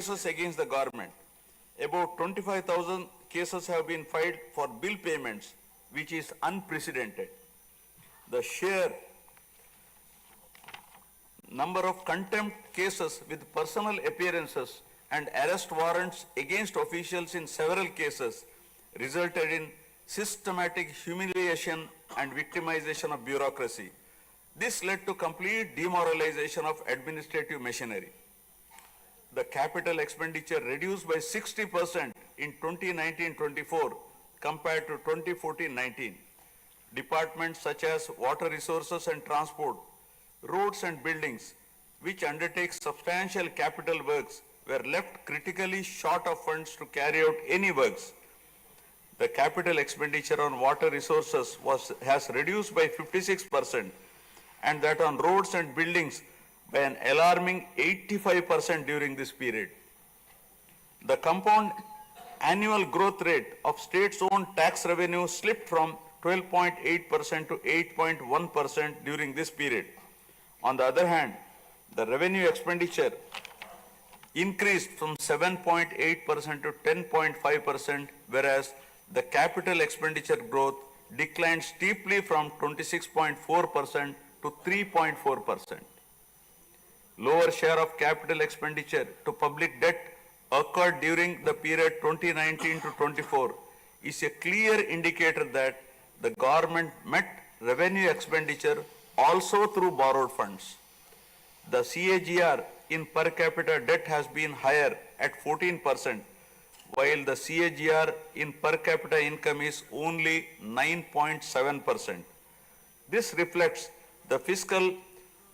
cases against the government. About 25,000 cases have been filed for bill payments, which is unprecedented. The sheer number of contempt cases with personal appearances and arrest warrants against officials in several cases resulted in systematic humiliation and victimization of bureaucracy. This led to complete demoralization of administrative machinery. The capital expenditure reduced by 60% in 2019-24 compared to 2014-19. Departments such as water resources and transport, roads and buildings, which undertake substantial capital works, were left critically short of funds to carry out any works. The capital expenditure on water resources has reduced by 56%, and that on roads and buildings by an alarming 85% during this period. The compound annual growth rate of states-owned tax revenue slipped from 12.8% to 8.1% during this period. On the other hand, the revenue expenditure increased from 7.8% to 10.5%, whereas the capital expenditure growth declined steeply from 26.4% to 3.4%. Lower share of capital expenditure to public debt occurred during the period 2019 to 24 is a clear indicator that the government met revenue expenditure also through borrowed funds. The CAGR in per capita debt has been higher at 14%, while the CAGR in per capita income is only 9.7%. This reflects the fiscal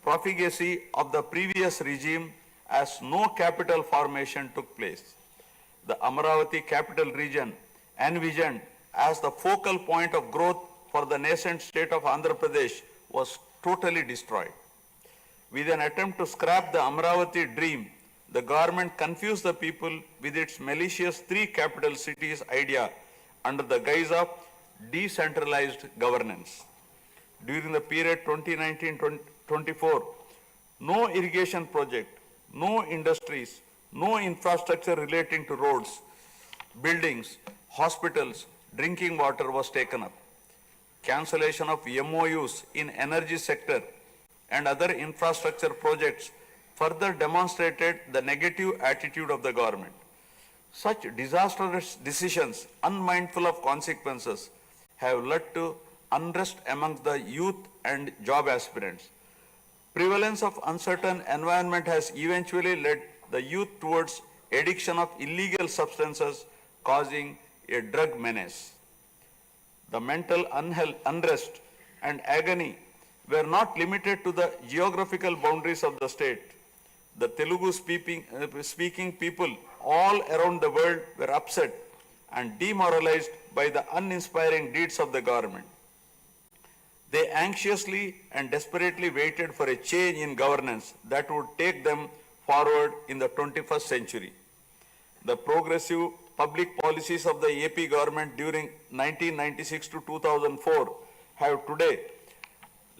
profligacy of the previous regime as no capital formation took place. The Amaravati capital region, envisioned as the focal point of growth for the nascent state of Andhra Pradesh, was totally destroyed. With an attempt to scrap the Amaravati dream, the government confused the people with its malicious three capital cities idea under the guise of decentralized governance. During the period 2019-24, no irrigation project, no industries, no infrastructure relating to roads, buildings, hospitals, drinking water was taken up. Cancellation of MOUs in energy sector and other infrastructure projects further demonstrated the negative attitude of the government. Such disastrous decisions, unmindful of consequences, have led to unrest among the youth and job aspirants. Prevalence of uncertain environment has eventually led the youth towards addiction of illegal substances, causing a drug menace. The mental unrest and agony were not limited to the geographical boundaries of the state. The Telugu speaking people all around the world were upset and demoralized by the uninspiring deeds of the government. They anxiously and desperately waited for a change in governance that would take them forward in the 21st century. The progressive public policies of the AP government during 1996 to 2004 have today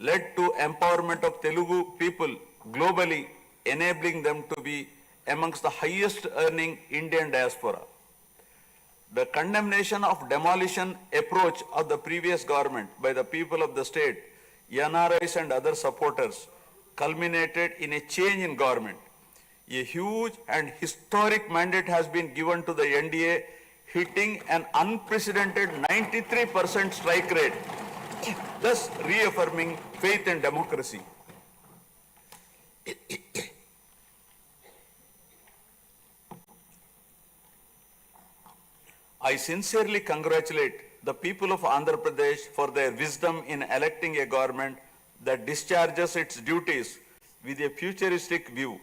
led to empowerment of Telugu people globally, enabling them to be amongst the highest earning Indian diaspora. The condemnation of demolition approach of the previous government by the people of the state, NRIs and other supporters, culminated in a change in government. A huge and historic mandate has been given to the NDA, hitting an unprecedented 93% strike rate, thus reaffirming faith in democracy. I sincerely congratulate the people of Andhra Pradesh for their wisdom in electing a government that discharges its duties with a futuristic view.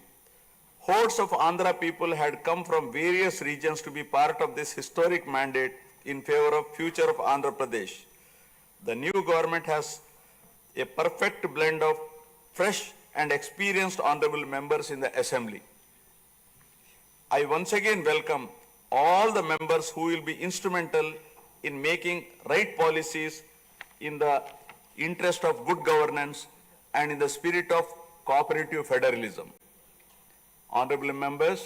Hordes of Andhra people had come from various regions to be part of this historic mandate in favor of future of Andhra Pradesh. The new government has a perfect blend of fresh and experienced honorable members in the assembly. I once again welcome all the members who will be instrumental in making right policies in the interest of good governance and in the spirit of cooperative federalism. Honorable members,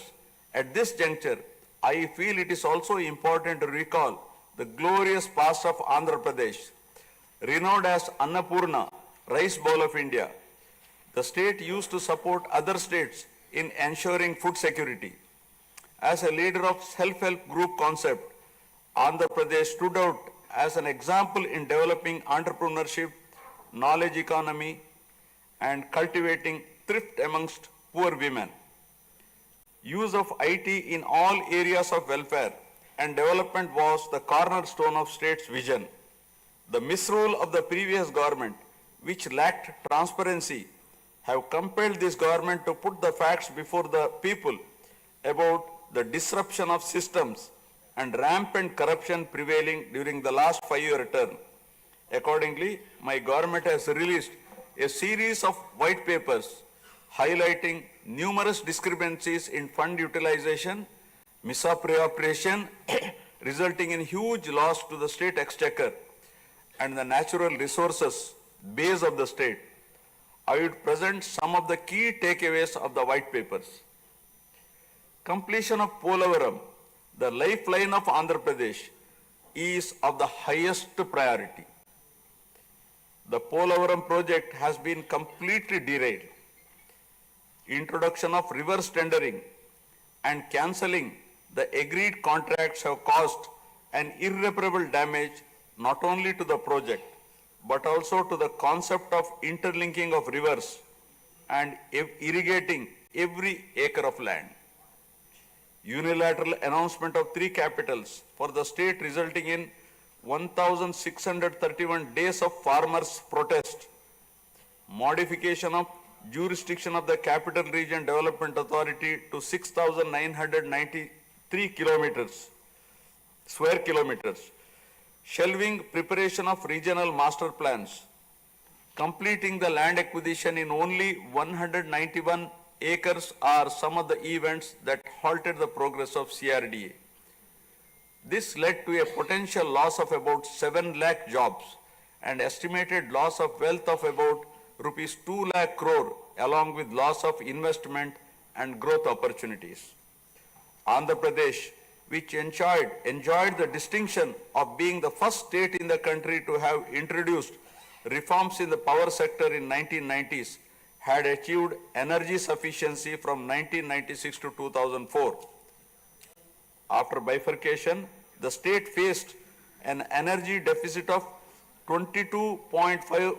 At this juncture, I feel it is also important to recall the glorious past of Andhra Pradesh, renowned as Annapurna, rice bowl of India. The state used to support other states in ensuring food security. As a leader of self-help group concept, Andhra Pradesh stood out as an example in developing entrepreneurship, knowledge economy, and cultivating thrift amongst poor women. Use of IT in all areas of welfare and development was the cornerstone of state's vision. The misrule of the previous government, which lacked transparency, have compelled this government to put the facts before the people about the disruption of systems and rampant corruption prevailing during the last 5-year term. Accordingly, my government has released a series of white papers highlighting numerous discrepancies in fund utilization, misappropriation, resulting in huge loss to the state exchequer and the natural resources base of the state. I would present some of the key takeaways of the white papers. Completion of Polavaram, the lifeline of Andhra Pradesh, is of the highest priority. The Polavaram project has been completely derailed. Introduction of reverse tendering and cancelling the agreed contracts have caused an irreparable damage not only to the project but also to the concept of interlinking of rivers and irrigating every acre of land. Unilateral announcement of 3 capitals for the state resulting in 1,631 days of farmers' protest. Modification of jurisdiction of the Capital Region Development Authority to 6,993 square kilometers. Shelving preparation of regional master plans. Completing the land acquisition in only 191 acres are some of the events that halted the progress of CRDA. This led to a potential loss of about 7 lakh jobs and estimated loss of wealth of about rupees 2 lakh crore along with loss of investment and growth opportunities. Andhra Pradesh, which enjoyed the distinction of being the first state in the country to have introduced reforms in the power sector in 1990s, had achieved energy sufficiency from 1996 to 2004. After bifurcation, the state faced an energy deficit of 22.5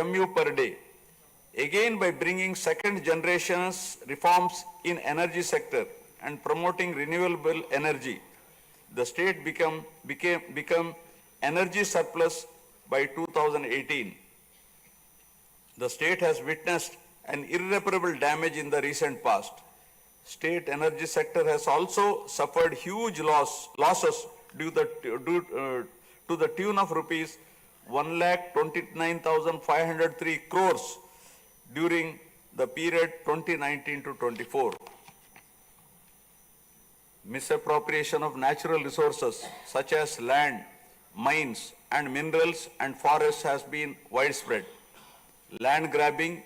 MU per day. Again, by bringing second generation's reforms in energy sector and promoting renewable energy, the state became energy surplus by 2018. The state has witnessed an irreparable damage in the recent past. State energy sector has also suffered huge losses to the tune of rupees 1,29,503 crores during the period 2019 to 24. Misappropriation of natural resources such as land, mines and minerals and forests has been widespread. Land grabbing,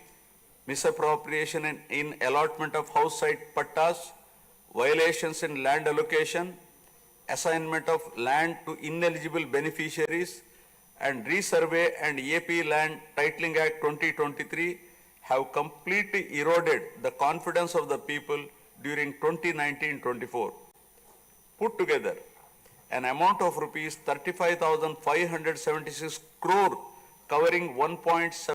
misappropriation in allotment of house site pattas, violations in land allocation, assignment of land to ineligible beneficiaries, and resurvey and AP Land Titling Act 2023 have completely eroded the confidence of the people during 2019-24. Put together, an amount of rupees 35,576 crore covering 1.7